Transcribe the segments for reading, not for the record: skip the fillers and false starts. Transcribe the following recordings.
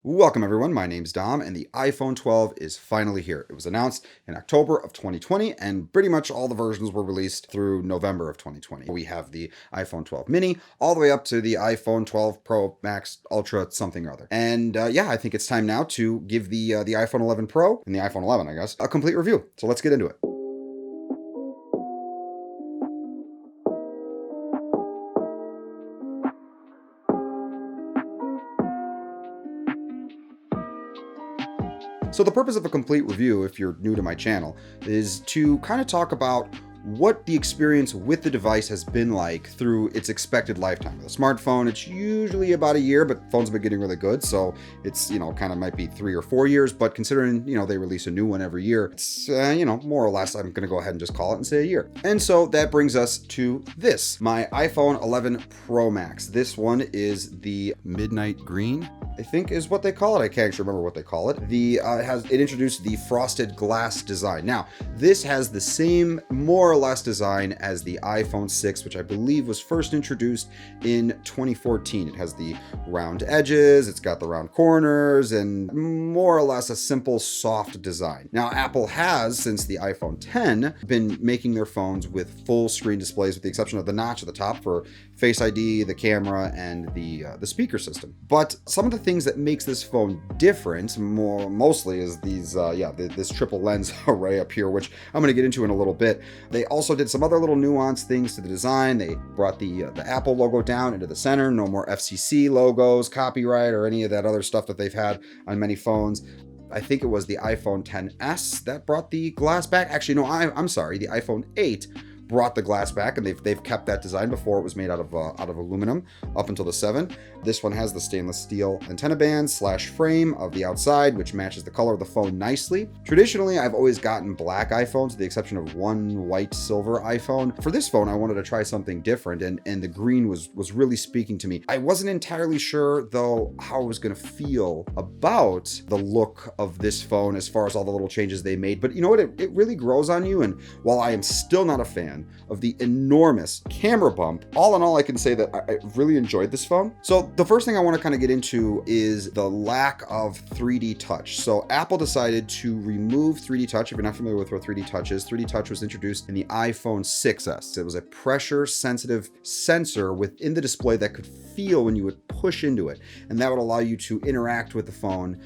Welcome everyone, my name's Dom and the iPhone 12 is finally here. It was announced in October of 2020 and pretty much all the versions were released through November of 2020. We have the iPhone 12 mini all the way up to the iPhone 12 Pro Max Ultra something or other. And yeah, I think it's time now to give the iPhone 11 Pro and the iPhone 11, I guess, a complete review. So let's get into it. So the purpose of a complete review, if you're new to my channel, is to kind of talk about what the experience with the device has been like through its expected lifetime. With a smartphone, it's usually about a year, but phones have been getting really good, so it's, kind of might be 3 or 4 years, but considering, they release a new one every year, it's, more or less, I'm going to go ahead and just call it and say a year. And so that brings us to this, my iPhone 11 Pro Max. This one is the Midnight Green, I think is what they call it. I can't actually remember what they call it. It introduced the frosted glass design. Now, this has the same, more or less, design as the iPhone 6, which I believe was first introduced in 2014. It has the round edges, it's got the round corners, and more or less a simple, soft design. Now, Apple has, since the iPhone 10, been making their phones with full screen displays, with the exception of the notch at the top for Face ID, the camera, and the speaker system. But some of the things that makes this phone different, mostly, is this triple lens array up here, which I'm going to get into in a little bit. They also did some other little nuanced things to the design. They brought the Apple logo down into the center. No more FCC logos, copyright, or any of that other stuff that they've had on many phones. I think it was the iPhone XS that brought the glass back. Actually, no, I'm sorry, the iPhone 8 brought the glass back, and they've kept that design. Before, it was made out of aluminum up until the 7. This one has the stainless steel antenna band / frame of the outside, which matches the color of the phone nicely. Traditionally, I've always gotten black iPhones, with the exception of one white silver iPhone. For this phone, I wanted to try something different, and the green was really speaking to me. I wasn't entirely sure, though, how I was going to feel about the look of this phone as far as all the little changes they made. But you know what? It really grows on you, and while I am still not a fan of the enormous camera bump, all in all, I can say that I really enjoyed this phone. So the first thing I want to kind of get into is the lack of 3D touch. So Apple decided to remove 3D touch. If you're not familiar with what 3D touch is, 3D touch was introduced in the iPhone 6s. It was a pressure sensitive sensor within the display that could feel when you would push into it, and that would allow you to interact with the phone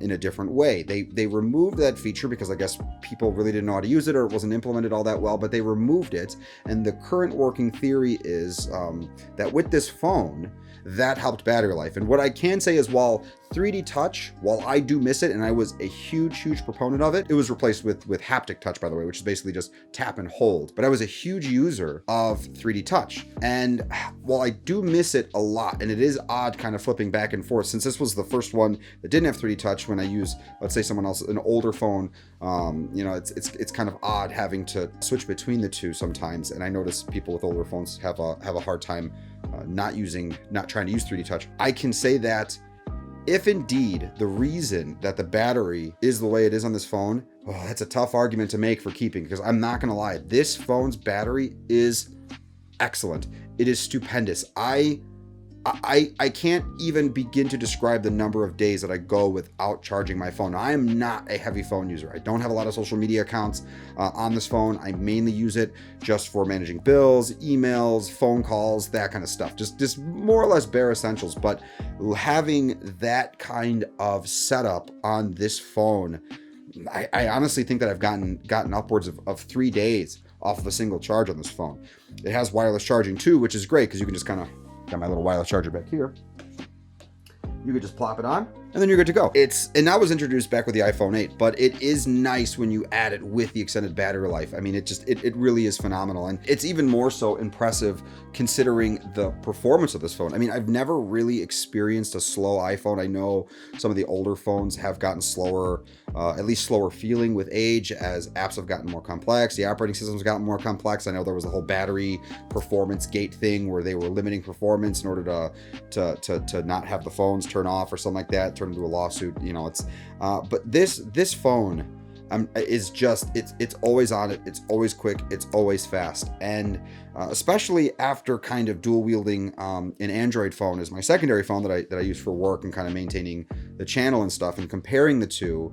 in a different way. They removed that feature because I guess people really didn't know how to use it, or it wasn't implemented all that well, but they removed it. And the current working theory is that with this phone, that helped battery life. And what I can say is, while 3D touch, while I do miss it, and I was a huge proponent of it, it was replaced with haptic touch, by the way, which is basically just tap and hold. But I was a huge user of 3D touch. And while I do miss it a lot, and it is odd kind of flipping back and forth, since this was the first one that didn't have 3D touch, when I use, let's say, someone else, an older phone, it's kind of odd having to switch between the two sometimes. And I notice people with older phones have a hard time not trying to use 3D touch. I can say that if indeed the reason that the battery is the way it is on this phone, that's a tough argument to make for keeping, because I'm not going to lie, this phone's battery is excellent. It is stupendous. I can't even begin to describe the number of days that I go without charging my phone. I am not a heavy phone user. I don't have a lot of social media accounts on this phone. I mainly use it just for managing bills, emails, phone calls, that kind of stuff. Just more or less bare essentials. But having that kind of setup on this phone, I honestly think that I've gotten upwards of 3 days off of a single charge on this phone. It has wireless charging too, which is great because you can just kind of, got my little wireless charger back here. You could just plop it on, and then you're good to go. And that was introduced back with the iPhone 8, but it is nice when you add it with the extended battery life. I mean, it really is phenomenal, and it's even more so impressive considering the performance of this phone. I mean, I've never really experienced a slow iPhone. I know some of the older phones have gotten slower, at least slower feeling with age, as apps have gotten more complex. The operating system's gotten more complex. I know there was a whole battery performance gate thing where they were limiting performance in order to not have the phones turn off or something like that, turn into a lawsuit. But this phone is just, it's always on it. It's always quick. It's always fast. And especially after kind of dual wielding an Android phone as my secondary phone that I use for work and kind of maintaining the channel and stuff and comparing the two,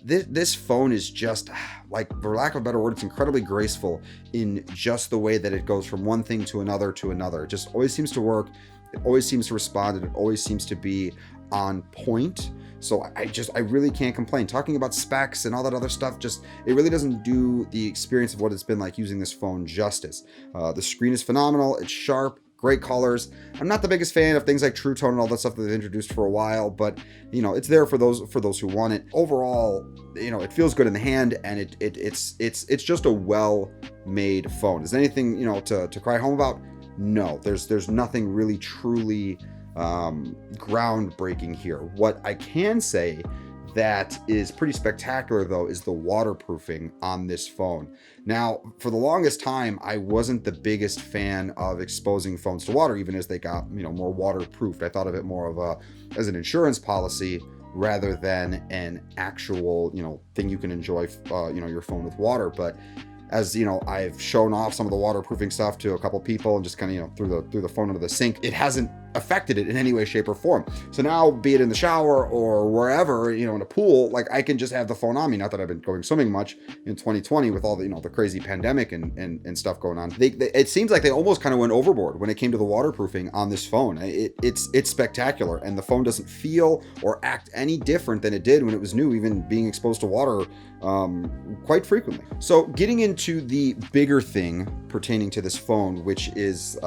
this phone is just, like, for lack of a better word, it's incredibly graceful in just the way that it goes from one thing to another to another. It just always seems to work. It always seems to respond, and it always seems to be on point. So I really can't complain. Talking about specs and all that other stuff, just, it really doesn't do the experience of what it's been like using this phone justice. The screen is phenomenal. It's sharp. Great colors. I'm not the biggest fan of things like True Tone and all that stuff that they've introduced for a while, but you know, it's there for those who want it. Overall, you know, it feels good in the hand, and it's just a well-made phone. Is there anything, you know, to cry home about? No, there's nothing really truly groundbreaking here. What I can say that is pretty spectacular, though, is the waterproofing on this phone. Now, for the longest time, I wasn't the biggest fan of exposing phones to water, even as they got, you know, more waterproofed. I thought of it more of as an insurance policy rather than an actual, you know, thing you can enjoy, you know, your phone with water. But as you know, I've shown off some of the waterproofing stuff to a couple people and just kind of, you know, through the phone under the sink, it hasn't affected it in any way, shape, or form. So now, be it in the shower or wherever, you know, in a pool, like, I can just have the phone on me. Not that I've been going swimming much in 2020 with all the, you know, the crazy pandemic and stuff going on. It seems like they almost kind of went overboard when it came to the waterproofing on this phone. It's spectacular, and the phone doesn't feel or act any different than it did when it was new, even being exposed to water quite frequently. So getting into the bigger thing pertaining to this phone, which is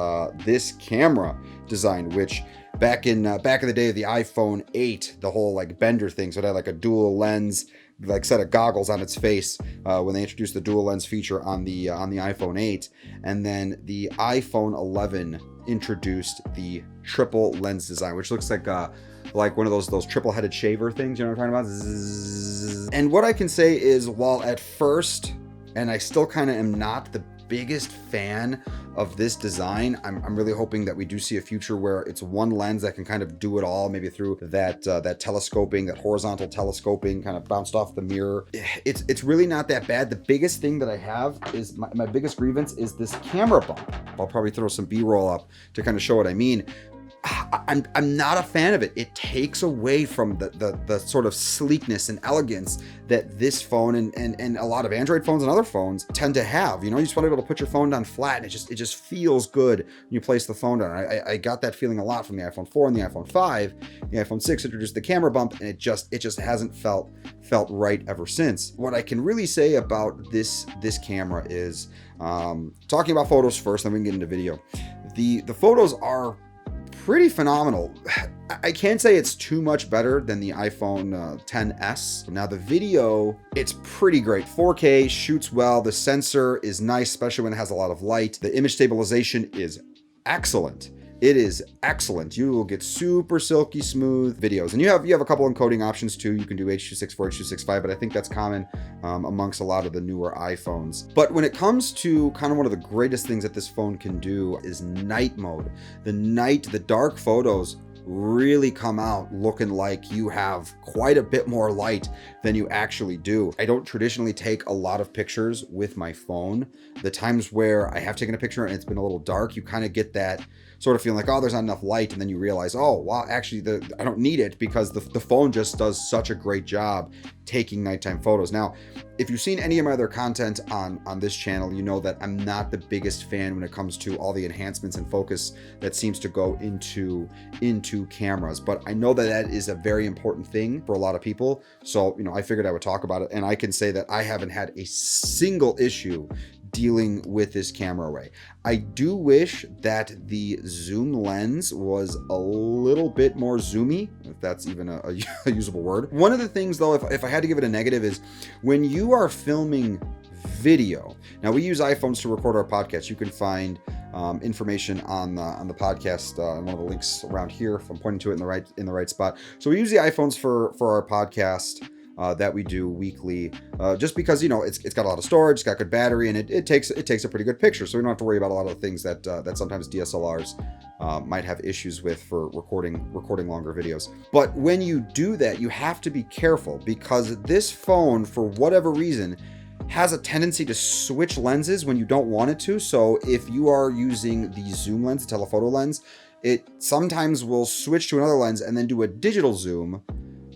this camera design, which back in the day of the iPhone 8, the whole like bender thing, so it had like a dual lens like set of goggles on its face when they introduced the dual lens feature on the iPhone 8, and then the iPhone 11 introduced the triple lens design, which looks like one of those triple-headed shaver things, you know what I'm talking about? Zzz. And what I can say is, while at first, and I still kind of am not the biggest fan of this design, I'm really hoping that we do see a future where it's one lens that can kind of do it all, maybe through that telescoping, that horizontal telescoping, kind of bounced off the mirror. It's really not that bad. The biggest thing that I have is my biggest grievance is this camera bump. I'll probably throw some B-roll up to kind of show what I mean. I'm not a fan of it. It takes away from the sort of sleekness and elegance that this phone and a lot of Android phones and other phones tend to have. You know, you just want to be able to put your phone down flat, and it just feels good when you place the phone down. I got that feeling a lot from the iPhone 4 and the iPhone 5. The iPhone 6 introduced the camera bump, and it just hasn't felt right ever since. What I can really say about this camera is, talking about photos first, then we can get into video. The photos are pretty phenomenal. I can't say it's too much better than the iPhone XS. Now the video, it's pretty great. 4K, shoots well. The sensor is nice, especially when it has a lot of light. The image stabilization is excellent. It is excellent. You will get super silky smooth videos, and you have a couple encoding options too. You can do H.264, H.265, but I think that's common amongst a lot of the newer iPhones. But when it comes to kind of one of the greatest things that this phone can do is night mode. The dark photos really come out looking like you have quite a bit more light than you actually do. I don't traditionally take a lot of pictures with my phone. The times where I have taken a picture and it's been a little dark, you kind of get that sort of feeling like, oh, there's not enough light, and then you realize, oh wow, actually I don't need it, because the phone just does such a great job taking nighttime photos. Now, if you've seen any of my other content on this channel, you know that I'm not the biggest fan when it comes to all the enhancements and focus that seems to go into cameras, but I know that is a very important thing for a lot of people. So, you know, I figured I would talk about it, and I can say that I haven't had a single issue dealing with this camera array. I do wish that the zoom lens was a little bit more zoomy, if that's even a usable word. One of the things though, if I had to give it a negative, is when you are filming video. Now, we use iPhones to record our podcast. You can find information on the podcast and one of the links around here if I'm pointing to it in the right spot. So we use the iPhones for our podcast that we do weekly, just because, you know, it's got a lot of storage, it's got good battery, and it takes a pretty good picture. So we don't have to worry about a lot of the things that sometimes DSLRs might have issues with for recording longer videos. But when you do that, you have to be careful, because this phone, for whatever reason, has a tendency to switch lenses when you don't want it to. So if you are using the zoom lens, the telephoto lens, it sometimes will switch to another lens and then do a digital zoom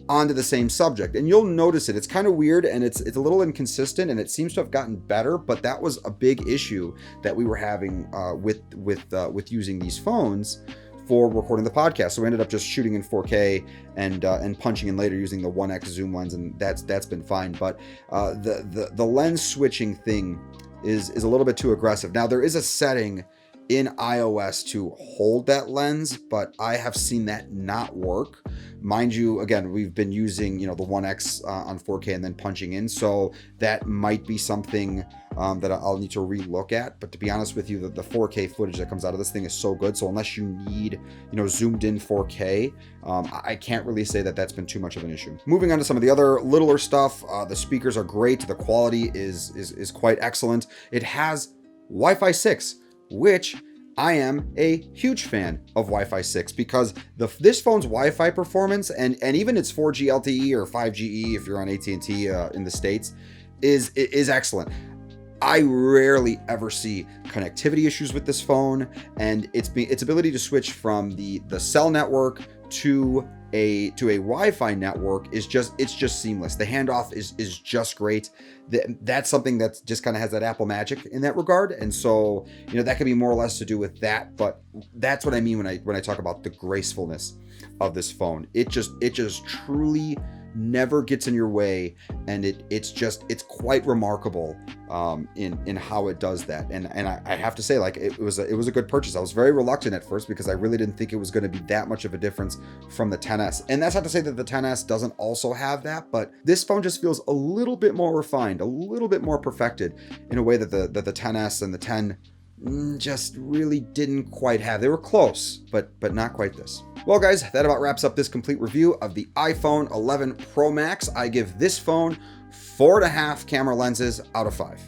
onto the same subject, and you'll notice it. It's kind of weird, and it's a little inconsistent, and it seems to have gotten better, but that was a big issue that we were having with using these phones for recording the podcast. So we ended up just shooting in 4K and punching in later using the 1x zoom lens, and that's been fine. But the lens switching thing is a little bit too aggressive. Now there is a setting in iOS to hold that lens, but I have seen that not work. Mind you, again, we've been using, the 1x on 4K and then punching in, so that might be something that I'll need to relook at. But to be honest with you, the 4K footage that comes out of this thing is so good. So unless you need, zoomed in 4K, I can't really say that that's been too much of an issue. Moving on to some of the other littler stuff, the speakers are great. The quality is quite excellent. It has Wi-Fi 6, which I am a huge fan of Wi-Fi 6 because this phone's Wi-Fi performance and even its 4G LTE or 5GE if you're on AT&T in the States is excellent. I rarely ever see connectivity issues with this phone, and its ability to switch from the cell network to a Wi-Fi network is just seamless. The handoff is just great. That's something that just kind of has that Apple magic in that regard, and so that can be more or less to do with that. But that's what I mean when I talk about the gracefulness of this phone. It just truly never gets in your way, and it's quite remarkable in how it does that. And I have to say, it was a good purchase. I was very reluctant at first because I really didn't think it was going to be that much of a difference from the XS. And that's not to say that the XS doesn't also have that, but this phone just feels a little bit more refined, a little bit more perfected in a way that the XS and the 10 just really didn't quite have. They were close, but not quite this. Well, guys, that about wraps up this complete review of the iPhone 11 Pro Max. I give this phone 4.5 camera lenses out of 5.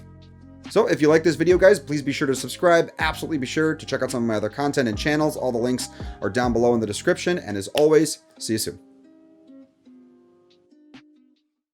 So if you like this video, guys, please be sure to subscribe. Absolutely be sure to check out some of my other content and channels. All the links are down below in the description. And as always, see you soon.